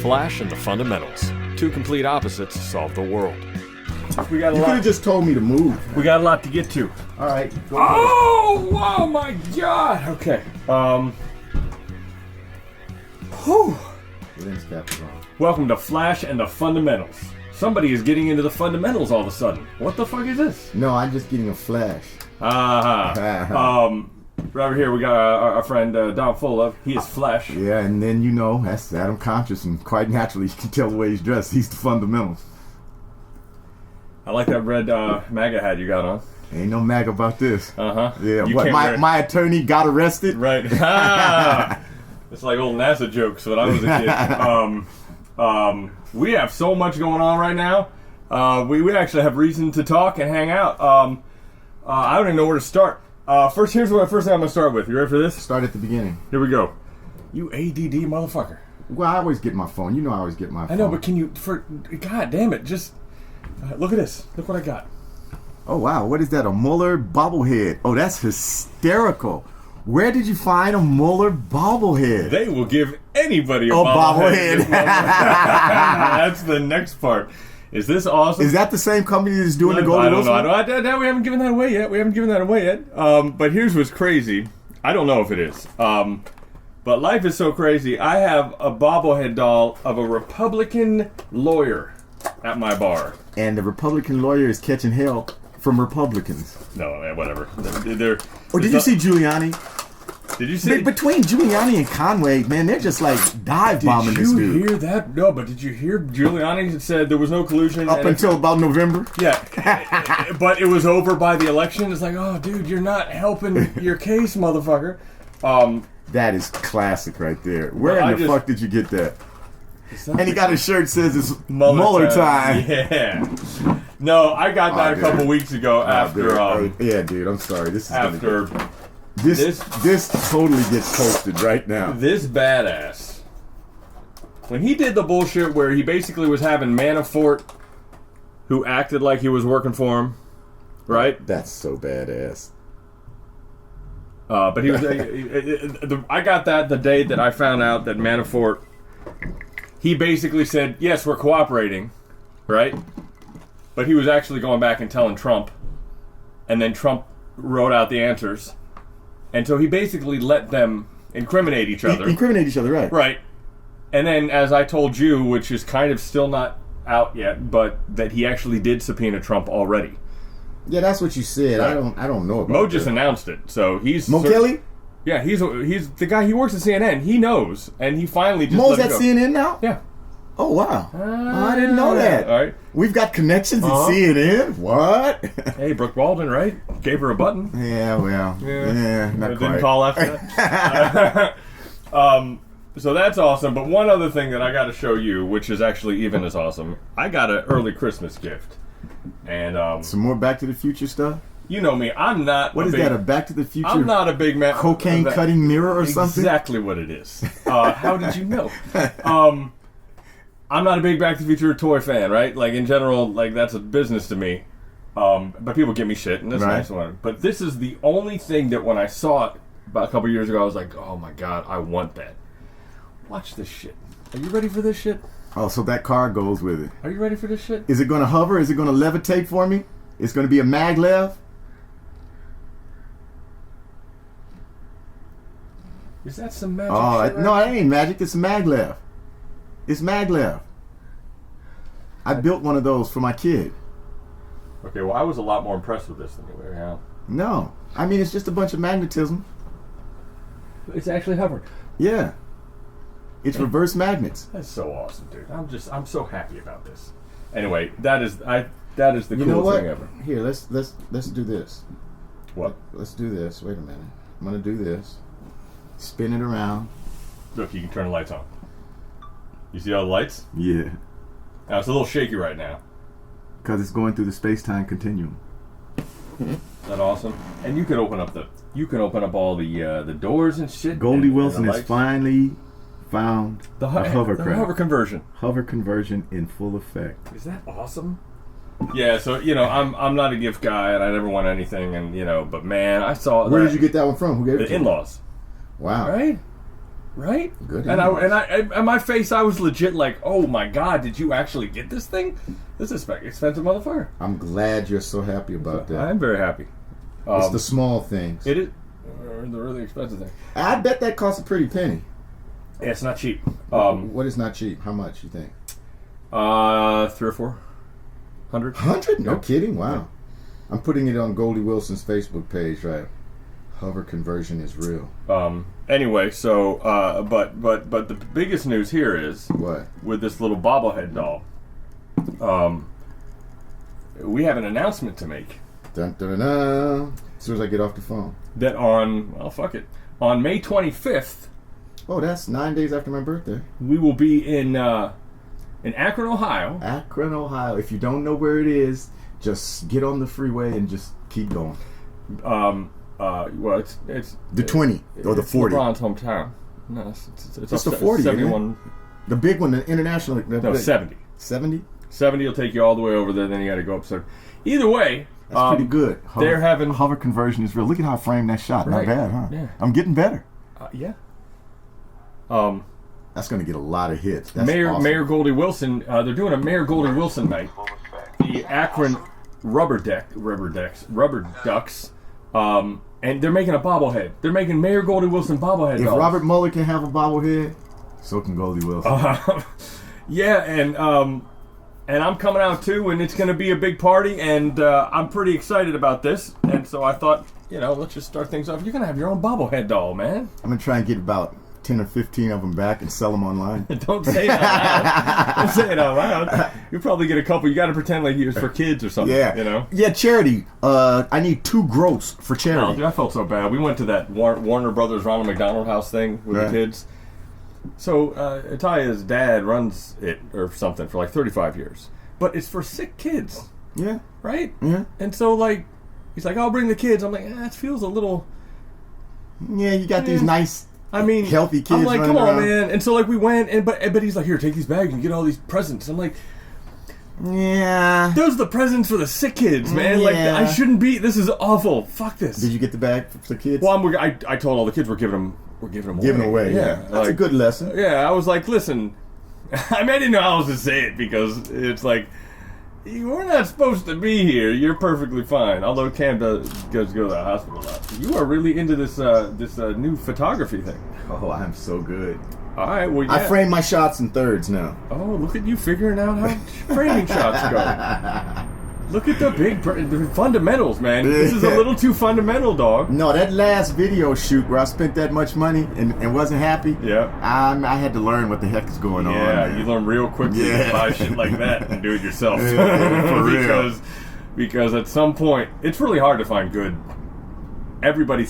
Flash and the Fundamentals. Two complete opposites solve the world. We got a You could lot. have just told me to move. We got a lot to get to. All right. Go Oh my God. Okay. Whew. Lens cap is on. Welcome to Flash and the Fundamentals. Somebody is getting into the fundamentals all of a sudden. What the fuck is this? No, I'm just getting a flash. Right over here we got our friend Don Fulla. He is Flash. Yeah, and then you know that's Adam Conscious, and quite naturally you can tell the way he's dressed. He's the fundamentals. I like that red MAGA hat you got on. Ain't no mag about this. Uh-huh. Yeah, You what? can't wear it. My attorney got arrested. Right. It's like old NASA jokes when I was a kid. We have so much going on right now. We actually have reason to talk and hang out. I don't even know where to start. First thing I'm going to start with. You ready for this? Start at the beginning. Here we go. You ADD motherfucker. Well, I always get my phone. You know I always get my phone. I know, but can you, God damn it, just, look at this. Look what I got. Oh, wow. What is that? A Mueller bobblehead. Oh, that's hysterical. Where did you find a Mueller bobblehead? They will give anybody a bobblehead. That's the next part. Is this awesome? Is that the same company that's doing the I Golden don't Wilson? know. We haven't given that away yet. But here's what's crazy. I don't know if it is. But life is so crazy. I have a bobblehead doll of a Republican lawyer at my bar. And the Republican lawyer is catching hell from Republicans. No, man, whatever. Or did you see Giuliani? Did you see? Between Giuliani and Conway, man, they're just like dive bombing this Did dude. you hear that? No, but did you hear Giuliani said there was no collusion? Up until about November? Yeah. But it was over by the election. It's like, oh, dude, you're not helping your case, motherfucker. That is classic right there. Where Well, in the fuck did you get that? And And he got a shirt that says it's Mueller time. Yeah. No, I got that a dude. couple weeks ago after yeah, dude, I'm sorry. This is after this totally gets posted right now. this badass. When he did the bullshit where he basically was having Manafort, who acted like he was working for him, right? That's so badass. But he was. I got that the day that I found out that Manafort. He basically said, "Yes, we're cooperating," right? But he was actually going back and telling Trump, and then Trump wrote out the answers, and so he basically let them incriminate each other. Incriminate each other, right? Right. And then, as I told you, which is kind of still not out yet, but that he actually did subpoena Trump already. Yeah, that's what you said. Right. I don't know about Mo just that. announced it, so he's Mo Kelly? Yeah, he's the guy. He works at CNN. He knows, and he finally just Mo's let at it go. CNN now? Yeah. Oh, wow. I didn't know that. All right. We've got connections at CNN? What? Hey, Brooke Baldwin, right? Gave her a button. Yeah, well. Yeah, not Didn't quite. call after that. So that's awesome. But one other thing that I got to show you, which is actually even as awesome, I got an early Christmas gift, and Some more Back to the Future stuff? you know me, I'm not. What is that, a Back to the Future I'm not a big man. cocaine cutting mirror or something? Exactly what it is. How did you know? I'm not a big Back to the Future toy fan, right? Like in general, like that's a business to me. But people give me shit, and that's Right. nice one. But this is the only thing that when I saw it about a couple years ago, I was like, oh my god, I want that. Watch this shit. Are you ready for this shit? Oh, so that car goes with it. Are you ready for this shit? Is it going to hover? Is it going to levitate for me? It's going to be a maglev? Is that some magic Oh, shit? no, it ain't magic. It's maglev. It's maglev. I built one of those for my kid. Okay, well, I was a lot more impressed with this than you were. Yeah. No. I mean, it's just a bunch of magnetism. It's actually hovering. Yeah. It's reverse magnets. That's so awesome, dude. I'm so happy about this. Anyway, that is the You know coolest what? thing ever. Here, let's do this. What? Let's do this. Wait a minute. I'm going to do this. Spin it around. Look, you can turn the lights on. You see all the lights? Yeah. Now it's a little shaky right now. Because it's going through the space-time continuum. Is that awesome? And you can open up all the doors and shit. Goldie and Wilson the has lights. finally found the a hovercraft. The hover conversion. Hover conversion in full effect. Is that awesome? Yeah, so I'm not a gift guy and I never want anything, and but man, I saw Where did you get that one from? Who gave it the to you? in-laws, Wow. right? right? Good And image. and my face, I was legit like, oh my god, did you actually get this thing? This is expensive motherfucker. I'm glad you're so happy about that. I'm very happy. It's the small things. It is the really expensive thing. I bet that costs a pretty penny. Yeah, it's not cheap. What is not cheap? How much you think? 3 or 4 hundred. 100? No kidding. Wow. I'm putting it on Goldie Wilson's Facebook page. Right. Hover conversion is real. Anyway, so but the biggest news here is What? with this little bobblehead doll. We have an announcement to make Dun, dun, dun, dun. As soon as I get off the phone. that on May 25th Oh, that's 9 days after my birthday. we will be in Akron, Ohio. Akron, Ohio. If you don't know where it is, just get on the freeway and just keep going. Well, it's The 20 or the it's 40. LeBron's hometown. No, it's It's the up- 40, isn't it? 71. The big one, the international. No, 70. 70? 70 will take you all the way over there. Then you got to go up. So either way, That's pretty good. They're having Hover conversion is real. Look at how I framed that shot. Right. Not bad, huh? Yeah. I'm getting better. yeah. That's going to get a lot of hits. That's Mayor awesome. Mayor Goldie Wilson. They're doing a Mayor Goldie Wilson night. The Akron Rubber Ducks. And they're making a bobblehead. They're making Mayor Goldie Wilson bobblehead If dolls. Robert Mueller can have a bobblehead, so can Goldie Wilson. Yeah, and I'm coming out too, and it's going to be a big party, and I'm pretty excited about this. And so I thought, let's just start things off. You're going to have your own bobblehead doll, man. I'm going to try and get about 10 or 15 of them back and sell them online. Don't say it out loud. Don't say it out loud. You'll probably get a couple. You got to pretend like it's for kids or something. Yeah. Yeah, charity. I need 2 groats for Oh, charity. dude, I felt so bad. We went to that Warner Brothers Ronald McDonald House thing with Right. the kids. So Atalia's dad runs it or something for like 35 years. But it's for sick kids, Yeah. right? Yeah. And so he's like, I'll bring the kids. I'm like, it feels a little... Yeah, you got these nice, I mean, healthy kids I'm like, running come on, around. man. And so we went, but he's like, here, take these bags and get all these presents. I'm like, yeah. those are the presents for the sick kids, man. Like, Yeah. I shouldn't be. This is awful. Fuck this. Did you get the bag for the kids? Well, I told all the kids we're giving them away. Give them away, yeah. That's a good lesson. Yeah, I was like, listen, I didn't know how else to say it because it's like, we're not supposed to be here. You're perfectly fine. Although Cam does go to the hospital a lot. You are really into this new photography thing. Oh, I'm so good. All right, well, yeah. I frame my shots in thirds now. Oh, look at you figuring out how framing shots go. Look at the fundamentals, man. This is a little too fundamental, dog. No, that last video shoot where I spent that much money and wasn't happy. Yeah. I had to learn what the heck is going on. Yeah, man. you learn real quickly Yeah. to buy shit like that and do it yourself. Yeah, for real. because at some point it's really hard to find good. Everybody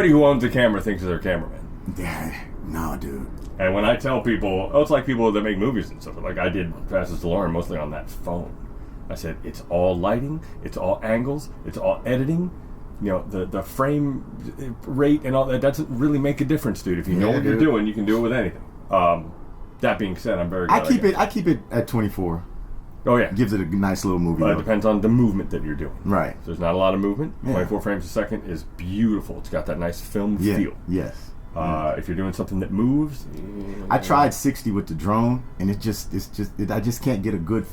who owns a camera thinks they're a cameraman. Yeah, no, dude. And when I tell people, it's like people that make movies and stuff. Like I did Fastest to Learn mostly on that phone. I said it's all lighting, it's all angles, it's all editing. The frame rate and all that doesn't really make a difference, dude. If you know Yeah, what you're dude. doing, you can do it with anything. That being said, I'm very glad I keep it at 24. Oh yeah. Gives it a nice little movie. But it look. depends on the movement that you're doing. Right. So there's not a lot of movement. Yeah. 24 frames a second is beautiful. It's got that nice film Yeah. feel. Yes. If you're doing something that moves, I tried 60 with the drone, and I just can't get a good.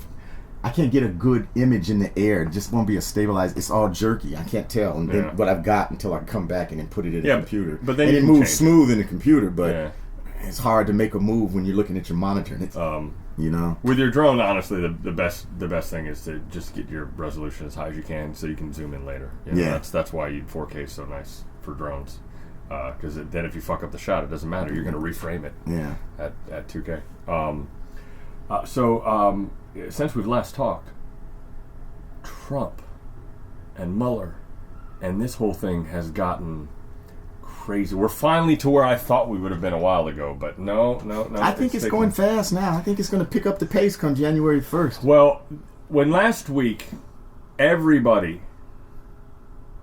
I can't get a good image in the air. It just won't be a stabilized. It's all jerky. I can't tell Yeah. what I've got until I come back and then put it in the Yeah, computer. but then and you it can moves change it. smooth in the computer, but Yeah. it's hard to make a move when you're looking at your monitor. And it's, With your drone, honestly, the best thing is to just get your resolution as high as you can, so you can zoom in later. Yeah. That's why 4K is so nice for drones. Because then if you fuck up the shot, it doesn't matter. You're going to reframe it. Yeah. At 2K. Since we've last talked, Trump and Mueller and this whole thing has gotten crazy. We're finally to where I thought we would have been a while ago, but no. I think it's going fast now. I think it's going to pick up the pace come January 1st. Well, when last week everybody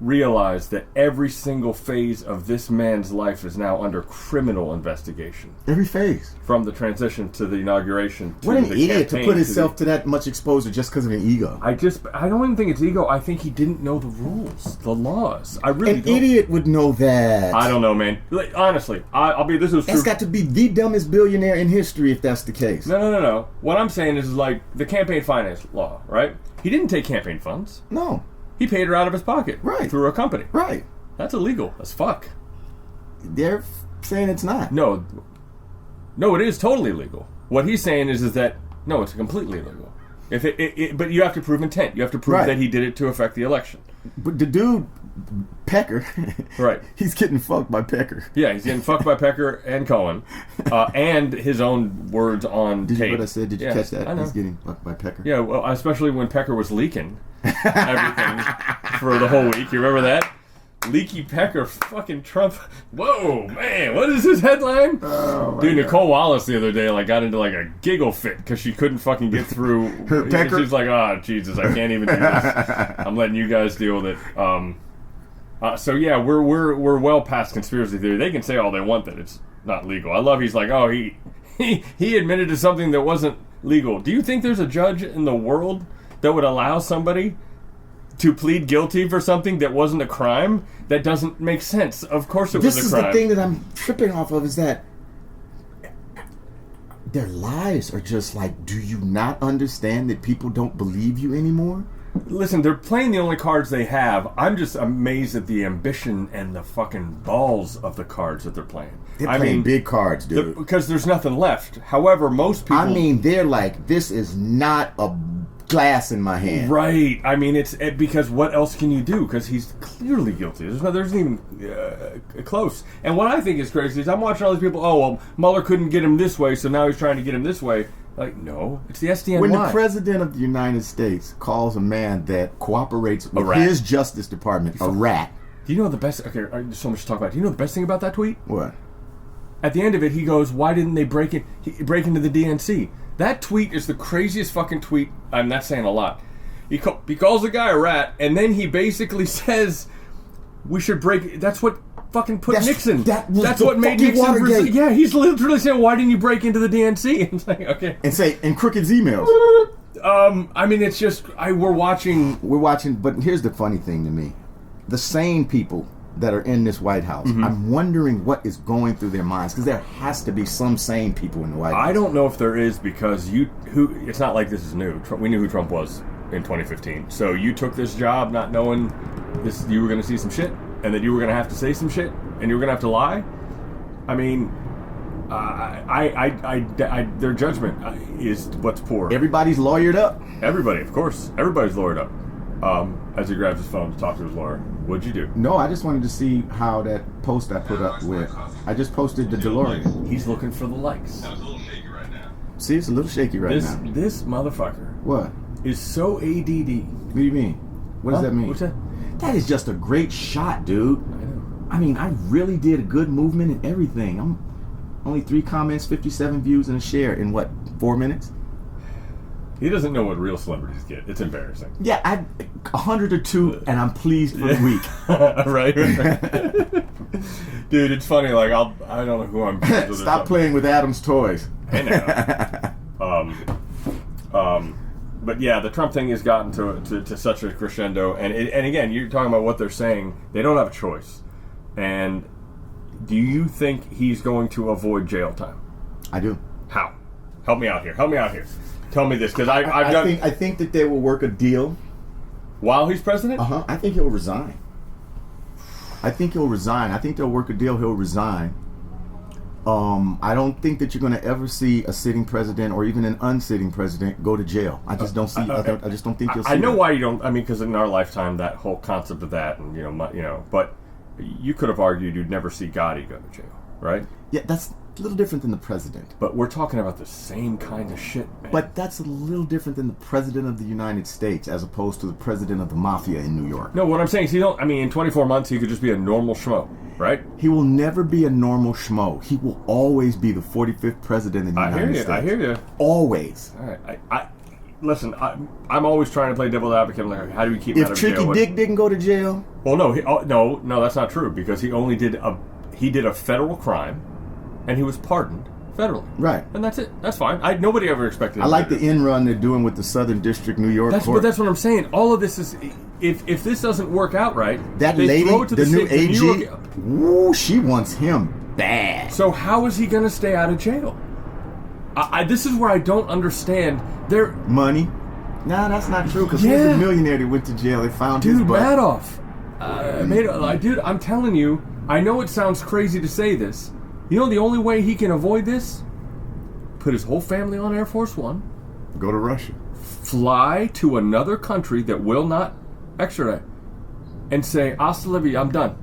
realize that every single phase of this man's life is now under criminal investigation? Every phase. From the transition to the inauguration to What an the idiot to campaign put to himself to that much exposure just because of an ego. I don't even think it's ego. I think he didn't know the rules, the laws. I really An don't. idiot would know that. I don't know, man. Like, honestly, I'll be. This is true. That's got to be the dumbest billionaire in history if that's the case. No. What I'm saying is like the campaign finance law, right? He didn't take campaign funds. No. He paid her out of his pocket, Right. through a company. Right. That's illegal as fuck. They're saying it's not. No, it is totally legal. What he's saying is that no, it's completely illegal. If but you have to prove intent. You have to prove Right. that he did it to affect the election. But the dude, Pecker, Right. he's getting fucked by Pecker. Yeah, he's getting fucked by Pecker and Cohen, and his own words on Did you tape. what I said? Did you Yeah, catch that? I know. He's getting fucked by Pecker. Yeah, well, especially when Pecker was leaking everything for the whole week. You remember that? Leaky Pecker, fucking Trump. Whoa, man, what is his headline? Dude, Nicole Wallace the other day got into a giggle fit because she couldn't fucking get through. Her Pecker? She's like, oh, Jesus, I can't even do this. I'm letting you guys deal with it. So yeah, we're well past conspiracy theory. They can say all they want that it's not legal. I love he's like, oh, he admitted to something that wasn't legal. Do you think there's a judge in the world that would allow somebody to plead guilty for something that wasn't a crime? That doesn't make sense. Of course it This was is a crime. the thing that I'm tripping off of is that their lives are just like, do you not understand that people don't believe you anymore? Listen, they're playing the only cards they have. I'm just amazed at the ambition and the fucking balls of the cards that they're playing. They're playing big cards, dude. Because there's nothing left. However, most people... I mean, they're like, this is not a glass in my hand. Right. I mean, it's because what else can you do? Because he's clearly guilty. There's even close. And what I think is crazy is I'm watching all these people, oh, well, Mueller couldn't get him this way, so now he's trying to get him this way. Like, no. It's the SDNY. When the president of the United States calls a man that cooperates with rat. his Justice Department a rat. Do you know the best... Okay, there's so much to talk about. Do you know the best thing about that tweet? What? At the end of it, he goes, why didn't they break into the DNC? That tweet is the craziest fucking tweet. I'm not saying a lot. He calls the guy a rat, and then he basically says, we should break... That's what fucking put Nixon. That's what made Nixon... Watergate. Yeah, he's literally saying, why didn't you break into the DNC? And it's like, okay. And say, in Crooked's emails. I mean, it's just... We're watching... But here's the funny thing to me. The sane people that are in this White House, I'm wondering what is going through their minds, because there has to be some sane people in the White House. I don't know if there is, because it's not like this is new. We knew who Trump was in 2015. So you took this job not knowing you were going to see some shit, and that you were going to have to say some shit, and you were going to have to lie. I mean, their judgment is what's poor. Everybody's lawyered up. Everybody, of course, everybody's lawyered up. As he grabs his phone to talk to his lawyer, what'd you do? No, I just wanted to see how that post I put up went. I just posted the DeLorean. He's looking for the likes. See, it's a little shaky right This now. this motherfucker What? is so ADD. What do you mean? What does that mean? What's that? That is just a great shot, dude. I know. I mean, I really did a good movement and everything. I'm only 3 comments, 57 views, and a share in what, 4 minutes? He doesn't know what real celebrities get. It's embarrassing. Yeah, 100 or 2, and I'm pleased for the week. right? Dude, it's funny. Like I don't know who I'm. Stop playing with Adam's toys. I know. But yeah, the Trump thing has gotten to such a crescendo, and again, you're talking about what they're saying. They don't have a choice. And do you think he's going to avoid jail time? I do. How? Help me out here. Tell me this, because I think that they will work a deal while he's president. I think he'll resign. I think they'll work a deal. He'll resign. I don't think that you're going to ever see a sitting president or even an unsitting president go to jail. I just don't see. I just don't think you'll see. I know that. why you don't. I mean, because in our lifetime, that whole concept of that, and but you could have argued you'd never see Gotti go to jail, right? Yeah, that's a little different than the president. But we're talking about the same kind of shit, man. But that's a little different than the president of the United States as opposed to the president of the mafia in New York. No, what I'm saying is in 24 months, he could just be a normal schmo, right? He will never be a normal schmo. He will always be the 45th president of the United States. I hear you. Always. All right. listen, I'm always trying to play devil's advocate. I'm like, how do we keep him out If of jail? Tricky Dick didn't go to jail, Well, no, no, that's not true because he only did a federal crime, and he was pardoned federally. right? And that's it. That's fine. Nobody ever expected him I like to the do it. end run they're doing with the Southern District, New York But court. that's what I'm saying. All of this is, if this doesn't work out right, That they lady, throw it to the new New AG, York- woo, she wants him bad. So how is he going to stay out of jail? This is where I don't understand. They're Money? Nah, that's not true. Because he's Yeah. a millionaire that went to jail. They found his dude, butt. Madoff. Dude, I'm telling you. I know it sounds crazy to say this. You know the only way he can avoid this? Put his whole family on Air Force One, Go to Russia. fly to another country that will not extradite, and say, "Hasta la vie, I'm done."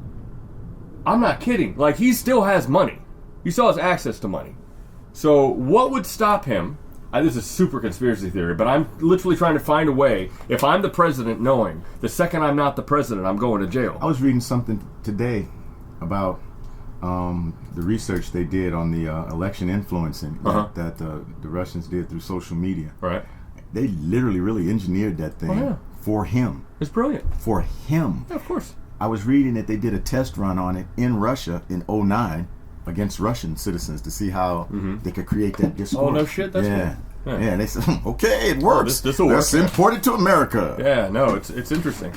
I'm not kidding. Like, he still has money. He still has access to money. So what would stop him? This is super conspiracy theory, but I'm literally trying to find a way, if I'm the president, knowing the second I'm not the president, I'm going to jail. I was reading something today about the research they did on the election influencing that the Russians did through social media. Right? They literally really engineered that thing yeah. for him. It's brilliant. For him. Yeah, of course. I was reading that they did a test run on it in Russia in 2009 against Russian citizens to see how they could create that discourse. Oh, no shit? That's yeah. cool. Yeah, and they said, okay, it works. this'll work, Let's yeah. import it to America. Yeah, no, it's interesting.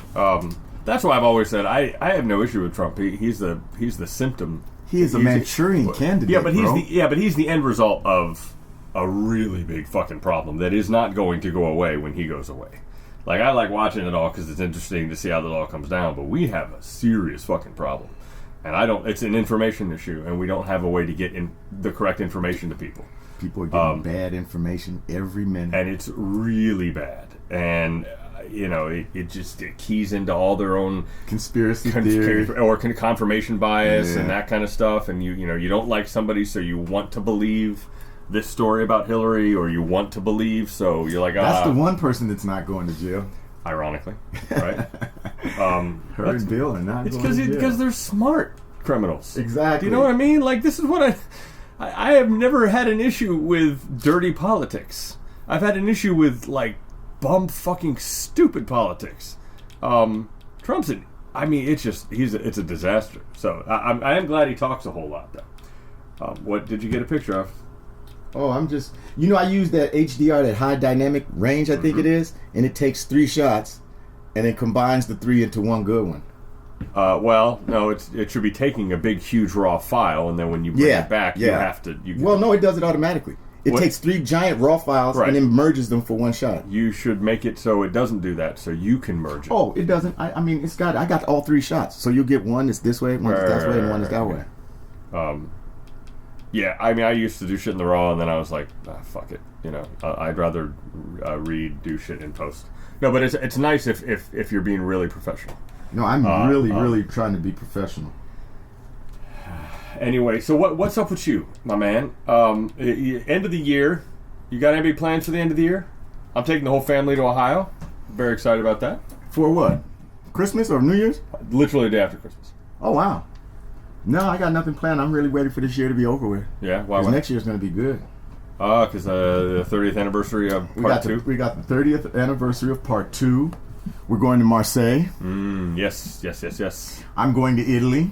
That's why I've always said I have no issue with Trump. He's the symptom. He is a Manchurian candidate, Yeah, but bro. he's the end result of a really big fucking problem that is not going to go away when he goes away. Like, I like watching it all because it's interesting to see how it all comes down, but we have a serious fucking problem. And it's an information issue, and we don't have a way to get the correct information to people. People are getting bad information every minute. And it's really bad. And, it keys into all their own Conspiracy theory. or confirmation bias Yeah. and that kind of stuff. And you don't like somebody, so you want to believe this story about Hillary, or you want to believe, so you're like, That's the one person that's not going to jail. ironically, right? Her and Bill are not It's going to jail. because they're smart criminals. Exactly. Do you know what I mean? Like, this is what I have never had an issue with dirty politics. I've had an issue with, like, bum fucking stupid politics. Trump's it's a disaster. So I am glad he talks a whole lot, though. What did you get a picture of? Oh, I use that HDR, that high dynamic range, I think it is, and it takes 3 shots and then combines the 3 into one good one. Well, no, it should be taking a big, huge raw file, and then when you bring it back, you have to. Well, no, it does it automatically. It What? takes 3 giant raw files Right. and then merges them for one shot. You should make it so it doesn't do that, so you can merge it. Oh, it doesn't. I mean, I got all 3 shots. So you'll get one that's this way, one that's that way, and one that's that way. Yeah, I mean, I used to do shit in the raw, and then I was like, fuck it. I'd rather redo shit in post. No, but it's nice if you're being really professional. No, I'm really trying to be professional. Anyway, so what's up with you, my man? End of the year. You got any big plans for the end of the year? I'm taking the whole family to Ohio. Very excited about that. For what? Christmas or New Year's? Literally the day after Christmas. Oh, wow. No, I got nothing planned. I'm really ready for this year to be over with. Yeah, why? Because next year's going to be good. Because the 30th anniversary of Part 2. We got the 30th anniversary of Part 2. We're going to Marseille. Yes. I'm going to Italy.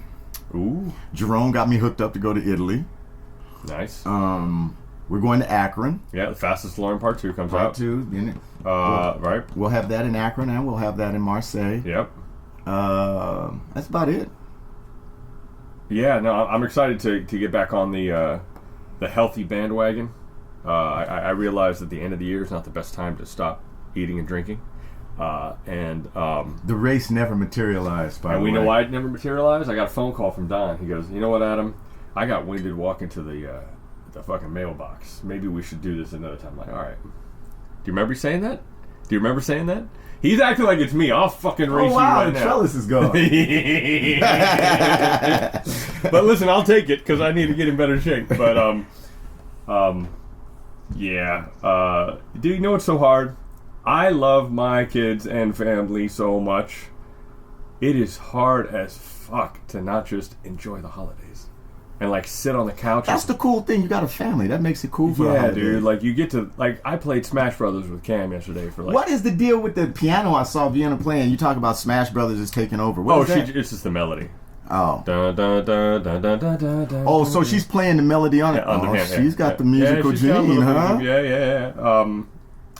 Ooh, Jerome got me hooked up to go to Italy. nice. We're going to Akron. Yeah, the Fastest Learn Part 2 comes Part out. 2. Then Right. we'll have that in Akron and we'll have that in Marseille. Yep. That's about it. Yeah, no, I'm excited to get back on the healthy bandwagon. I realize that the end of the year is not the best time to stop eating and drinking. The race never materialized, by the way. And we know why it never materialized. I got a phone call from Don. He goes, "You know what, Adam? I got winded walking to the fucking mailbox. Maybe we should do this another time." I'm like, all right. Do you remember saying that? He's acting like it's me. I'll fucking race Oh, wow, you right the now. trellis is gone. But listen, I'll take it because I need to get in better shape. But yeah. Do you know what's so hard? I love my kids and family so much. It is hard as fuck to not just enjoy the holidays. and like sit on the couch. That's the cool thing. You got a family. That makes it cool for the yeah, holidays. dude. Like you get to like I played Smash Brothers with Cam yesterday for like. What is the deal with the piano I saw Vienna playing? You talk about Smash Brothers is taking over. What Oh, is that? it's just the melody. Oh. Dun, dun, dun, dun, dun, dun, dun, dun, Oh, so she's playing the melody on it. on the Oh, piano, she's got the musical she's got a gene, little huh? music- yeah.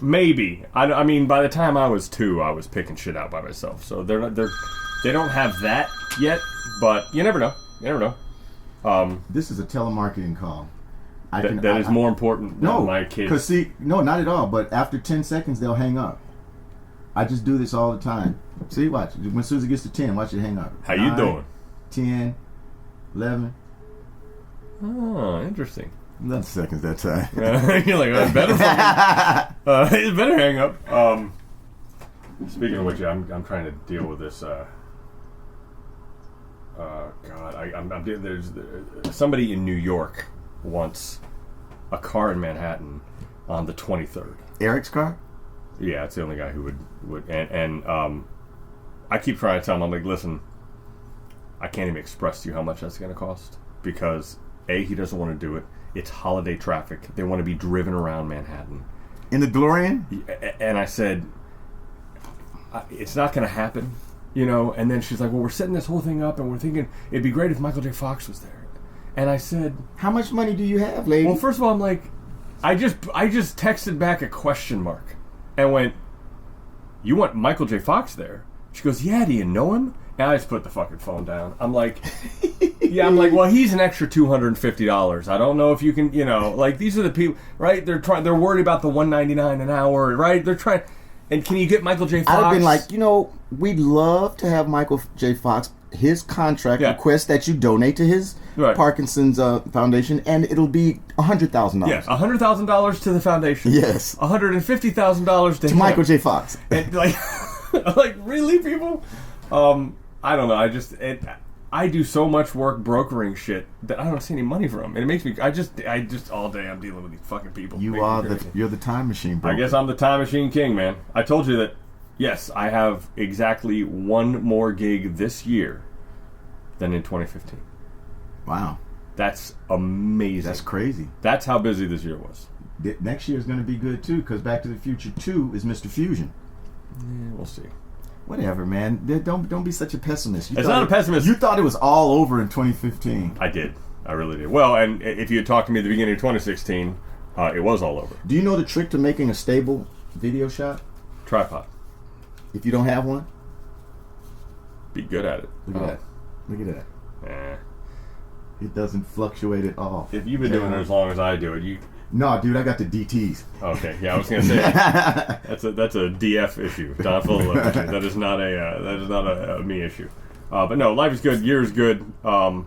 Maybe. I mean, by the time I was 2, I was picking shit out by myself. So they don't have that yet. But you never know. You never know. This is a telemarketing call. That is more important than my kids. Because see, no, not at all. But after 10 seconds, they'll hang up. I just do this all the time. See, watch. When Susie gets to 10, watch it hang up. How you 9, doing? 10, 11. Oh, interesting. 11 seconds that time. You're like, well, it better hang up. Speaking of which, I'm trying to deal with this. God, there's somebody in New York wants a car in Manhattan on the 23rd. Eric's car? Yeah, it's the only guy who would and I keep trying to tell him, I'm like, listen, I can't even express to you how much that's going to cost because A, he doesn't want to do it. It's holiday traffic. They want to be driven around Manhattan. In the DeLorean? And I said, it's not going to happen, you know. And then she's like, well, we're setting this whole thing up and we're thinking it'd be great if Michael J. Fox was there. And I said, How much money do you have, lady? well, first of all, I'm like, I just texted back a question mark and went, you want Michael J. Fox there? She goes, yeah, do you know him? And I just put the fucking phone down. I'm like, well, he's an extra $250. I don't know if you can, you know, like these are the people, right? They're worried about the $1.99 an hour, right? They're trying, and can you get Michael J. Fox? I'd have been like, we'd love to have Michael J. Fox. His contract requests that you donate to his Parkinson's Foundation, and it'll be $100,000. Yes, $100,000 to the foundation. Yes, $150,000 to him. Michael J. Fox. And like, like really, people. I don't know. I do so much work brokering shit that I don't see any money from, and it makes me. I just all day I'm dealing with these fucking people. You're the time machine, bro. I guess I'm the time machine king, man. I told you that. Yes, I have exactly one more gig this year than in 2015. Wow, that's amazing. That's crazy. That's how busy this year was. Next year is going to be good too, because Back to the Future 2 is Mr. Fusion. Yeah, we'll see. Whatever, man. Don't be such a pessimist. It's not a pessimist. You thought it was all over in 2015. I did. I really did. Well, and if you had talked to me at the beginning of 2016, it was all over. Do you know the trick to making a stable video shot? Tripod. If you don't have one? Be good at it. Look at that. Look at that. It doesn't fluctuate at all. If you've been doing it as long as I do it, you... No, dude, I got the DTs. Okay, yeah, I was gonna say that's a DF issue, Don Fuller issue. That is not a me issue. But no, life is good. Year is good. Have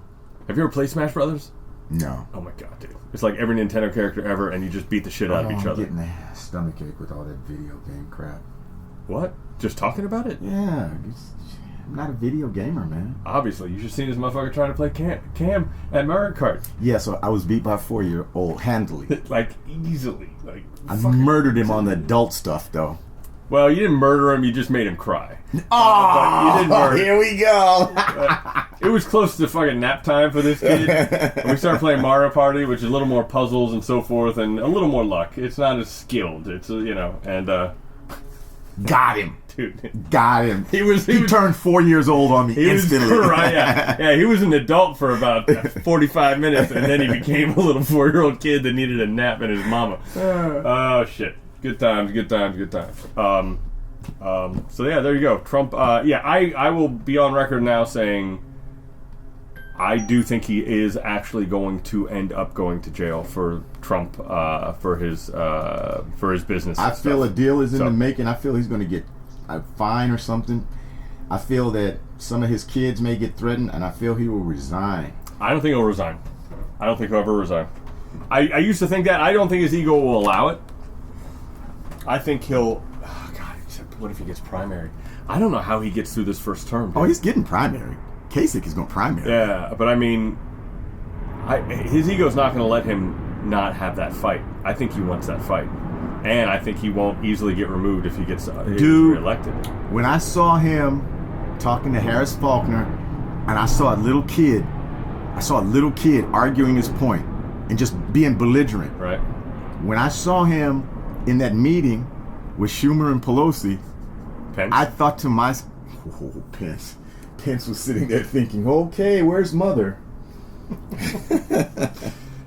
you ever played Smash Brothers? No. Oh my god, dude! It's like every Nintendo character ever, and you just beat the shit out of each other. I'm getting a stomachache with all that video game crap. What? Just talking about it? Yeah, I'm not a video gamer, man. Obviously, you should see this motherfucker trying to play Cam at Mario Kart. Yeah, so I was beat by a 4-year-old handily. Like, easily. Like, I murdered him on the adult stuff, though. Well, you didn't murder him, you just made him cry. Oh, you didn't murder here we go. It was close to fucking nap time for this kid. And we started playing Mario Party, which is a little more puzzles and so forth, and a little more luck. It's not as skilled. It's, and... Got him. Dude. Got him. He turned 4 years old on me instantly. Right, yeah, he was an adult for about 45 minutes, and then he became a little 4-year-old kid that needed a nap and his mama. Oh, shit. Good times. So, yeah, there you go. Trump, I will be on record now saying I do think he is actually going to end up going to jail for Trump, for his business. I feel a deal is in the making. I feel he's going to get a fine or something. I feel that some of his kids may get threatened, and I feel he will resign. I don't think he'll resign. I don't think he'll ever resign. I used to think that. I don't think his ego will allow it. I think he'll... Oh, God, except what if he gets primary? I don't know how he gets through this first term. Dude. Oh, he's getting primary. Kasich is going primary. Yeah, but I mean... his ego's not going to let him not have that fight. I think he wants that fight. And I think he won't easily get removed if he gets reelected. When I saw him talking to Harris Faulkner, and I saw a little kid I saw a little kid arguing his point and just being belligerent. Right. When I saw him in that meeting with Schumer and Pelosi, Pence. I thought to myself, oh, Pence. Pence was sitting there thinking, okay, where's mother?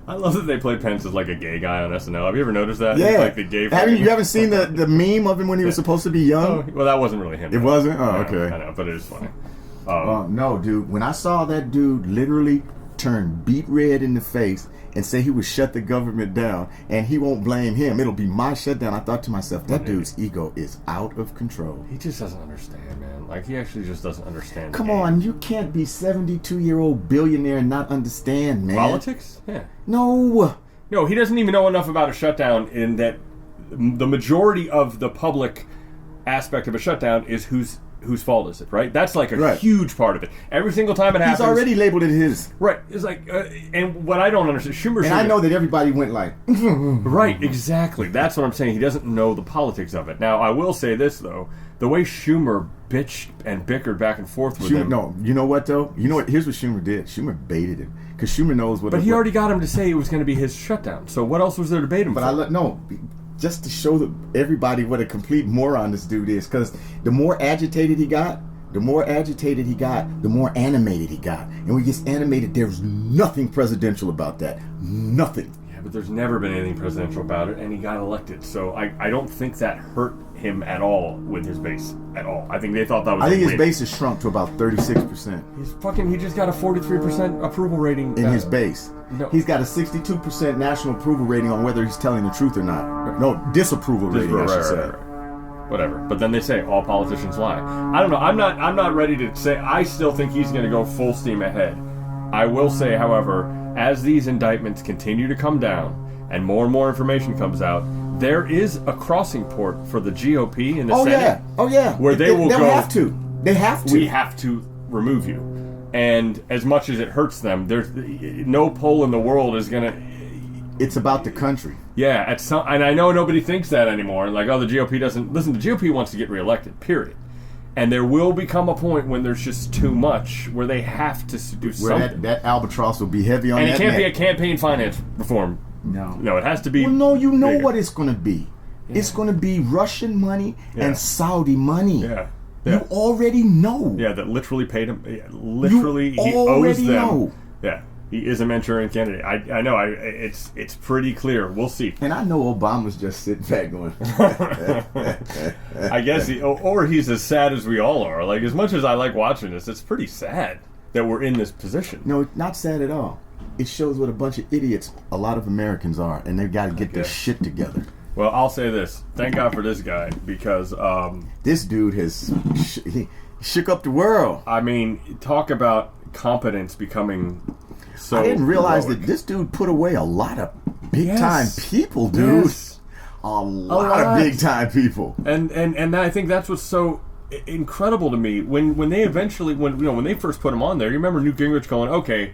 I love that they play Pence as like a gay guy on SNL. Have you ever noticed that? Yeah. Like the gay. You haven't seen the meme of him when he was supposed to be young? Oh, well, that wasn't really him. It wasn't? Oh, I know, okay. I know, but it is funny. No, dude. When I saw that dude literally turn beet red in the face and say he would shut the government down and he won't blame him, it'll be my shutdown, I thought to myself, that dude's ego is out of control. He just doesn't understand, man. Like, he actually just doesn't understand. Come on, you can't be 72-year-old billionaire and not understand, man. Politics? Yeah. No. No, he doesn't even know enough about a shutdown in that the majority of the public aspect of a shutdown is whose fault is it, right? That's like a huge part of it. Every single time it happens... He's already labeled it his. Right. It's like... and what I don't understand... Schumer... And I know that everybody went like... Right, exactly. That's what I'm saying. He doesn't know the politics of it. Now, I will say this, though. The way Schumer bitched and bickered back and forth with him... No, you know what, though? You know what? Here's what Schumer did. Schumer baited him. Because Schumer knows what... But he already got him to say it was going to be his shutdown. So what else was there to debate him for? Just to show everybody what a complete moron this dude is. Because the more agitated he got, the more animated he got. And when he gets animated, there's nothing presidential about that. Nothing. Yeah, but there's never been anything presidential about it, and he got elected. So I don't think that hurt him at all with his base. At all. I think they thought that was I think his base has shrunk to about 36%. He just got a 43% approval rating. In his base. No. He's got a 62% national approval rating on whether he's telling the truth or not. No, disapproval rating, I should say. Whatever. But then they say all politicians lie. I don't know. I'm not ready to say. I still think he's going to go full steam ahead. I will say, however, as these indictments continue to come down and more information comes out, there is a crossing port for the GOP in the Senate. Oh yeah. Where they'll have to. They have to. We have to remove you. And as much as it hurts them, there's no poll in the world is going to... It's about the country. Yeah, and I know nobody thinks that anymore. Like, the GOP doesn't... Listen, the GOP wants to get reelected, period. And there will become a point when there's just too much, where they have to do something. That albatross will be heavy on that And it can't neck. be a campaign finance reform. No, it has to be... Well, no, you know bigger. what it's going to be. Yeah. It's going to be Russian money and Saudi money. Yeah. You already know. Yeah, that literally paid him. Literally, he owes them. Know. Yeah. He is a Manchurian candidate. I know. It's pretty clear. We'll see. And I know Obama's just sitting back going. I guess or he's as sad as we all are. Like, as much as I like watching this, it's pretty sad that we're in this position. No, not sad at all. It shows what a bunch of idiots a lot of Americans are, and they've got to get their shit together. Well, I'll say this. Thank God for this guy, because this dude has shook up the world. I mean, talk about competence becoming so... I didn't realize heroic. that this dude put away a lot of big-time people, dude. Yes. A lot of big-time people. And I think that's what's so incredible to me. When they eventually... when they first put him on there, you remember Newt Gingrich going, okay,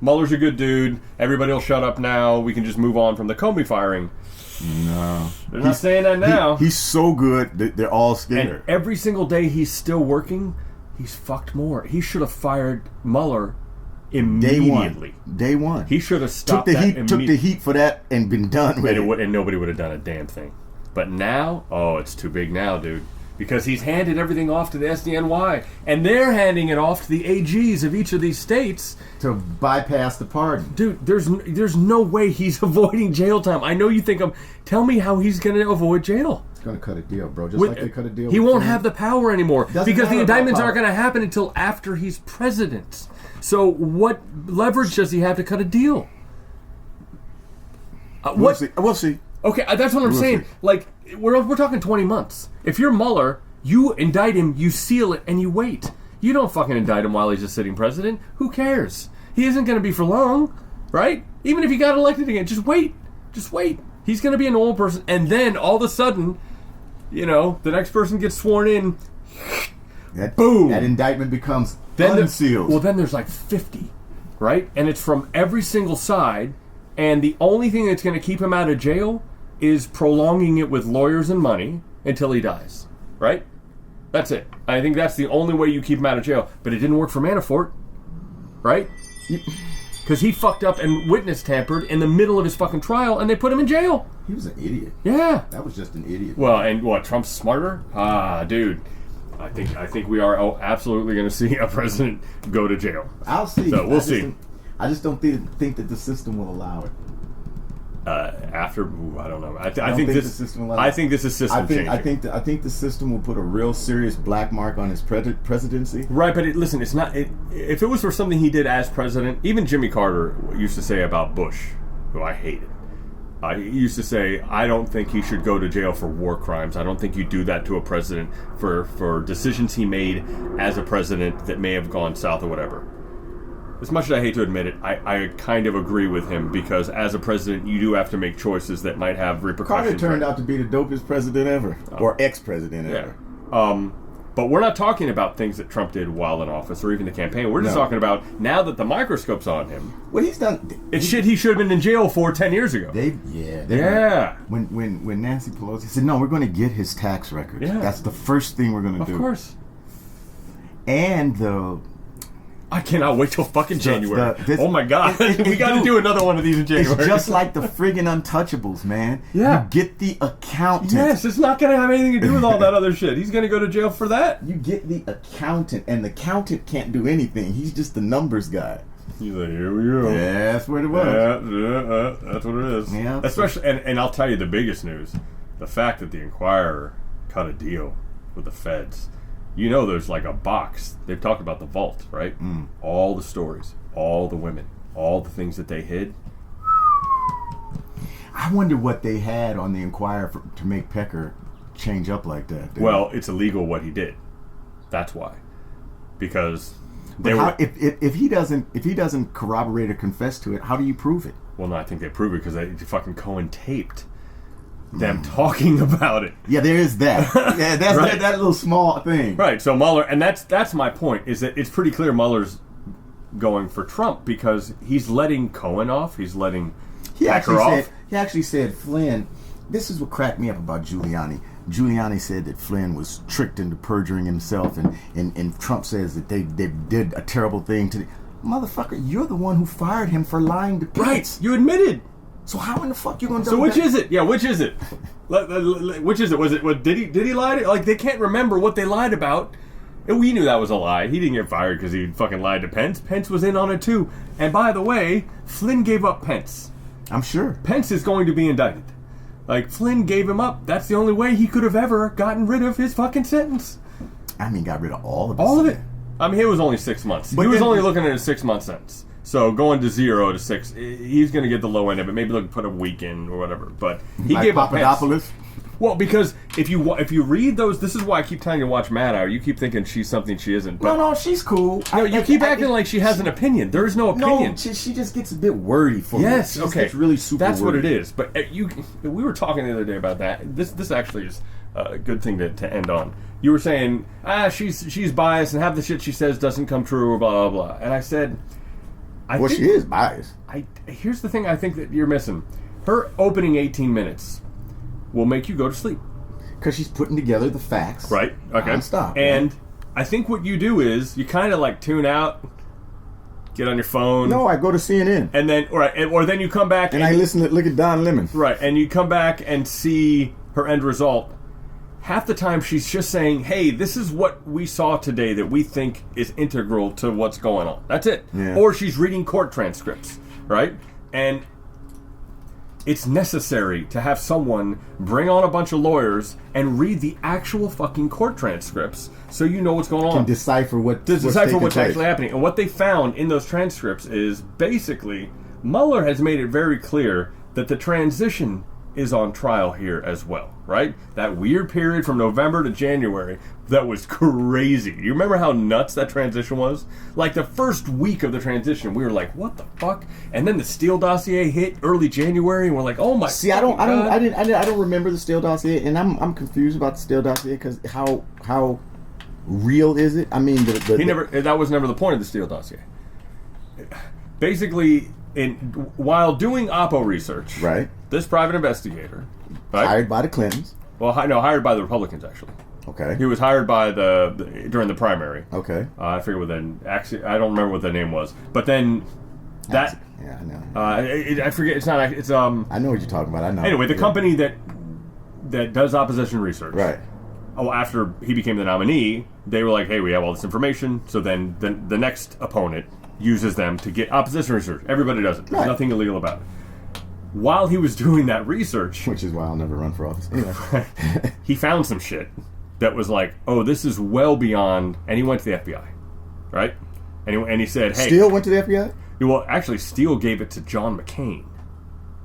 Mueller's a good dude, everybody will shut up now, we can just move on from the Comey firing. No. They're not saying that now. He's so good that they're all scared. And every single day he's still working, he's fucked more. He should have fired Mueller immediately. Day one. He should have stopped Took the heat for that and been done with it. And nobody would have done a damn thing. But now, it's too big now, dude. Because he's handed everything off to the SDNY, and they're handing it off to the AGs of each of these states to bypass the pardon. Dude, there's no way he's avoiding jail time. I know you think tell me how he's going to avoid jail. He's going to cut a deal, bro. Just like they cut a deal. He won't have the power anymore because the indictments aren't going to happen until after he's president. So what leverage does he have to cut a deal? We'll see. Okay, that's what I'm saying. Like, we're talking 20 months. If you're Mueller, you indict him, you seal it, and you wait. You don't fucking indict him while he's a sitting president. Who cares? He isn't going to be for long, right? Even if he got elected again, just wait. Just wait. He's going to be a normal person, and then all of a sudden, the next person gets sworn in. Boom. That indictment becomes unsealed. Then there's like 50, right? And it's from every single side, and the only thing that's going to keep him out of jail is prolonging it with lawyers and money until he dies, right? That's it. I think that's the only way you keep him out of jail. But it didn't work for Manafort, right? because he fucked up and witness tampered in the middle of his fucking trial, and they put him in jail. He was an idiot. Yeah. That was just an idiot. Well, and what? Trump's smarter? Dude. I think we are absolutely going to see a president go to jail. I'll see. So we'll see. I just don't think that the system will allow it. I don't know. I don't think think this. the system will allow I it. think this is system changing. I think the system will put a real serious black mark on his presidency. Right, but listen, it's not. If it was for something he did as president, even Jimmy Carter used to say about Bush, who I hated. He used to say, I don't think he should go to jail for war crimes. I don't think you do that to a president for decisions he made as a president that may have gone south or whatever. As much as I hate to admit it, I kind of agree with him, because as a president, you do have to make choices that might have repercussions. Carter turned out to be the dopest president ever, or ex-president ever. Yeah. But we're not talking about things that Trump did while in office or even the campaign. We're just talking about now that the microscope's on him. Well, he's done. It's shit he should have been in jail for 10 years ago. Yeah. When Nancy Pelosi said, no, we're going to get his tax records. Yeah. That's the first thing we're going to do. Of course. And I cannot wait till fucking January. Oh my God. We got to do another one of these in January. It's just like the friggin' Untouchables, man. Yeah. You get the accountant. Yes, it's not going to have anything to do with all that other shit. He's going to go to jail for that. You get the accountant, and the accountant can't do anything. He's just the numbers guy. He's like, here we go. Yeah, that's what it was. Yeah, that's what it is. Yeah. Especially, and I'll tell you the biggest news. The fact that the Inquirer cut a deal with the feds. You know, there's like a box. They've talked about the vault, right? All the stories, all the women, all the things that they hid. I wonder what they had on the Inquirer to make Pecker change up like that. Well, it's illegal what he did. That's why. Because if he doesn't corroborate or confess to it, how do you prove it? Well, no, I think they prove it because they fucking Cohen taped them talking about it. Yeah, there is that. Yeah, that's right. that little small thing. Right. So Mueller, and that's my point, is that it's pretty clear Mueller's going for Trump because he's letting Cohen off. He's letting Pecker off. He actually said, Flynn, this is what cracked me up about Giuliani. Giuliani said that Flynn was tricked into perjuring himself, and Trump says that they did a terrible thing to the motherfucker. You're the one who fired him for lying to Pence. Right. You admitted. So how in the fuck you gonna? So which is it? Yeah, which is it? Which is it? Was it? Did he lie to? Like they can't remember what they lied about. And we knew that was a lie. He didn't get fired because he fucking lied to Pence. Pence was in on it too. And by the way, Flynn gave up Pence. I'm sure. Pence is going to be indicted. Like Flynn gave him up. That's the only way he could have ever gotten rid of his fucking sentence. I mean, got rid of all of it. All of it. I mean, it was only 6 months. But he was only looking at a 6-month sentence. So going to 0 to 6, he's going to get the low end of it. Maybe they'll put a week in or whatever. But he like gave up Papadopoulos. Well, because if you read those, this is why I keep telling you to watch Maddow. You keep thinking she's something she isn't. But no, she's cool. No, you keep acting like she has an opinion. There is no opinion. No, she just gets a bit wordy for me. Yes, She okay. gets really super That's wordy. what it is. But we were talking the other day about that. This actually is a good thing to end on. You were saying, she's biased and half the shit she says doesn't come true, blah, blah, blah. And I said... she is biased. Here's the thing I think that you're missing. Her opening 18 minutes will make you go to sleep. Because she's putting together the facts. Right. Okay. Non-stop. And right? I think what you do is you kind of like tune out, get on your phone. No, I go to CNN. And then, or then you come back and I look at Don Lemon. Right. And you come back and see her end result. Half the time she's just saying, hey, this is what we saw today that we think is integral to what's going on. That's it. Yeah. Or she's reading court transcripts, right? And it's necessary to have someone bring on a bunch of lawyers and read the actual fucking court transcripts so you know what's going on. Can decipher what's actually happening. And what they found in those transcripts is basically Mueller has made it very clear that the transition is on trial here as well, right? That weird period from November to January, that was crazy. You remember how nuts that transition was? Like the first week of the transition, we were like, what the fuck? And then the Steele dossier hit early January, and we're like, oh my god. See, I don't remember the Steele dossier, and I'm confused about the Steele dossier because how real is it? I mean, that was never the point of the Steele dossier. Basically, while doing Oppo research, right, this private investigator, right, hired by the Clintons. Well, hired by the Republicans actually. Okay. He was hired by during the primary. Okay. I forget what actually I don't remember what the name was. But then That Yeah, I know. I forget. It's not. It's I know what you're talking about. I know. Anyway, the Yeah. company that does opposition research. Right. Oh, after he became the nominee, they were like, "Hey, we have all this information." So then the next opponent uses them to get opposition research. Everybody does it. There's Right. nothing illegal about it. While he was doing that research, Which is why I'll never run for office. Anyway. he found some shit that was like, "Oh, this is well beyond." And he went to the FBI, right? And he said, "Hey." Steele went to the FBI? Well, actually, Steele gave it to John McCain,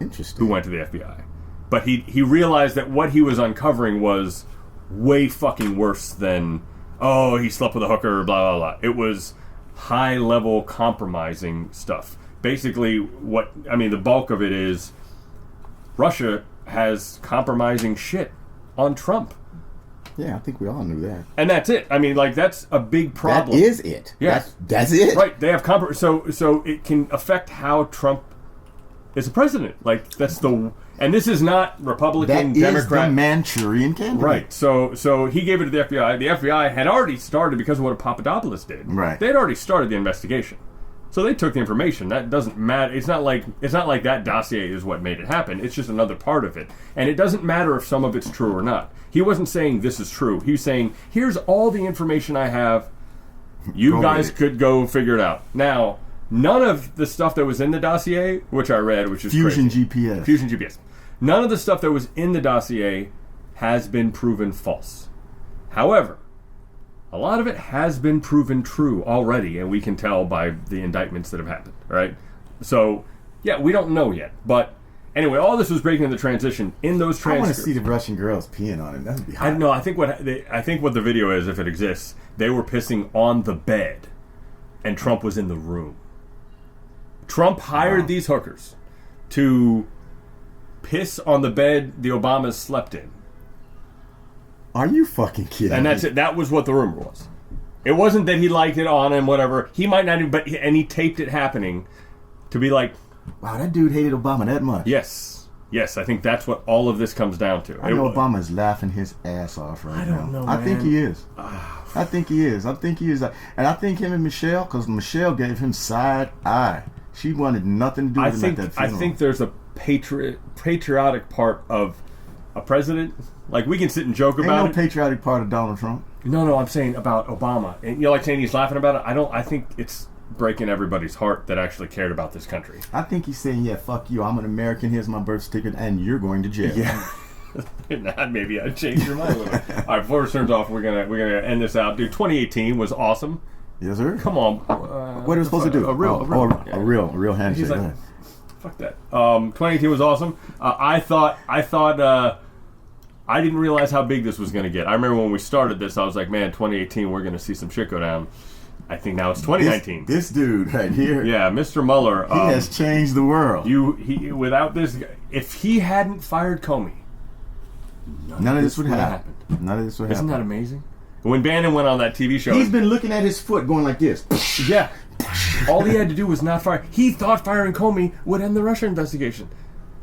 Interesting. who went to the FBI. But he realized that what he was uncovering was way fucking worse than, oh, he slept with a hooker, blah, blah, blah. It was high-level compromising stuff. Basically, the bulk of it is Russia has compromising shit on Trump. Yeah, I think we all knew that. And that's it. I mean, like, that's a big problem. That is it. Yeah. That's it. Right, they have so it can affect how Trump is a president. Like that's and this is not Republican, That is Democrat. the Manchurian candidate. Right. So he gave it to the FBI. The FBI had already started because of what Papadopoulos did. Right. They had already started the investigation. So they took the information. That doesn't matter. It's not like that dossier is what made it happen. It's just another part of it. And it doesn't matter if some of it's true or not. He wasn't saying this is true. He was saying, here's all the information I have. You Go guys with it. could go figure it out. Now, none of the stuff that was in the dossier, which I read, which is Fusion crazy. GPS. Fusion GPS. None of the stuff that was in the dossier has been proven false. However, a lot of it has been proven true already, and we can tell by the indictments that have happened, right? So, yeah, we don't know yet. But anyway, all this was breaking in the transition. In those I want to transcripts, see the Russian girls peeing on it. That would be hot. I think what the video is, if it exists, they were pissing on the bed, and Trump was in the room. Trump hired these hookers to piss on the bed the Obamas slept in. Are you fucking kidding And that's me? it. That was what the rumor was. It wasn't that he liked it on him, whatever. He might not even, and he taped it happening to be like, Wow, that dude hated Obama that much. yes, I think that's what all of this comes down to. I know Obama's laughing his ass off right now. I don't know, I think man. he is. I think he is. And I think him and Michelle, because Michelle gave him side eye. She wanted nothing to do with him at that I funeral. think there's a patriotic part of a president. Like, we can sit and joke Ain't about no it. patriotic part of Donald Trump. No, I'm saying about Obama. And like saying he's laughing about it. I think it's breaking everybody's heart that actually cared about this country. I think he's saying, yeah, fuck you. I'm an American. Here's my birth certificate, and you're going to jail. Yeah. Maybe I'd change your mind a little bit. All right, before it turns off, we're gonna end this out. Dude, 2018 was awesome. Yes, sir. Come on. What are we supposed to do? A real a real handshake. He's like, Go ahead. fuck that. 2018 was awesome. I thought I didn't realize how big this was going to get. I remember when we started this, I was like, man, 2018, we're going to see some shit go down. I think now it's 2019. This dude right here, Yeah, Mr. Mueller. he has changed the world. Without this guy, if he hadn't fired Comey, None of this would would have happen. happened. None of this would Isn't that happen. amazing? When Bannon went on that TV show, He's been looking at his foot going like this. yeah, all he had to do was not fire. He thought firing Comey would end the Russia investigation.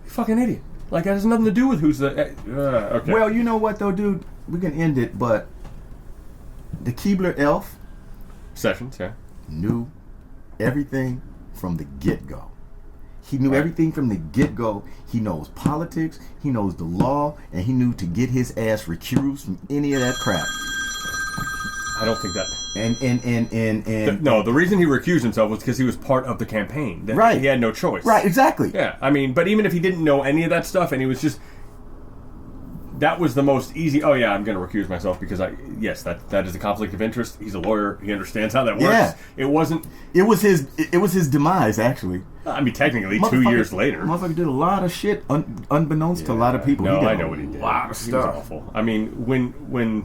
Fucking idiot. Like, that has nothing to do with who's the. Okay. Well, you know what though, dude? We can end it, but the Keebler elf Sessions, yeah. knew everything from the get-go. He knew Right. everything from the get-go. He knows politics, he knows the law, and he knew to get his ass recused from any of that crap. I don't think that. And No, the reason he recused himself was because he was part of the campaign. That Right. He had no choice. right, exactly. Yeah, I mean, but even if he didn't know any of that stuff and he was just. That was the most easy. Oh yeah, I'm going to recuse myself because that is a conflict of interest. He's a lawyer. He understands how that works. Yeah. It wasn't. It was his demise, actually. I mean, technically, 2 Motherfucker- years later. Motherfucker did a lot of shit unbeknownst to a lot of people. No, He did I know what he did. A lot of He stuff. was awful. I mean, when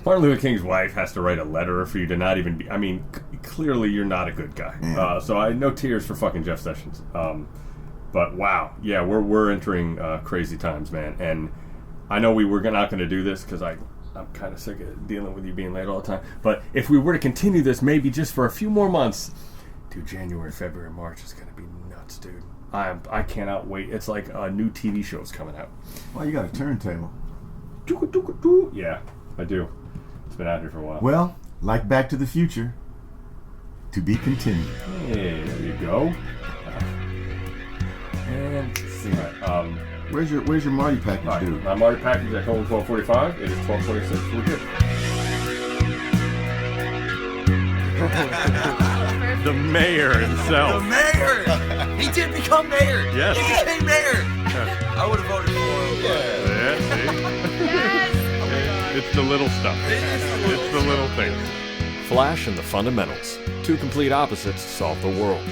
Martin Luther King's wife has to write a letter for you to not even be. I mean, clearly you're not a good guy. Yeah. So no tears for fucking Jeff Sessions. But wow, yeah, we're entering crazy times, man. And I know we were not going to do this because I'm kind of sick of dealing with you being late all the time. But if we were to continue this, maybe just for a few more months, dude, January, February, March is going to be nuts, dude. I cannot wait. It's like a new TV show's coming out. Well, you got a turntable. Yeah, I do. It's been out here for a while. Well, like Back to the Future, To be continued. Hey, there you go. And let's see. Where's your Marty package, All right, dude? my Marty package at home 12:45. It is 12:26. We're good. The mayor himself. The mayor! He did become mayor! Yes. He became mayor! I would have voted for him. Yeah, see? It's the little stuff. It's the little things. Flash and the Fundamentals. Two complete opposites solve the world.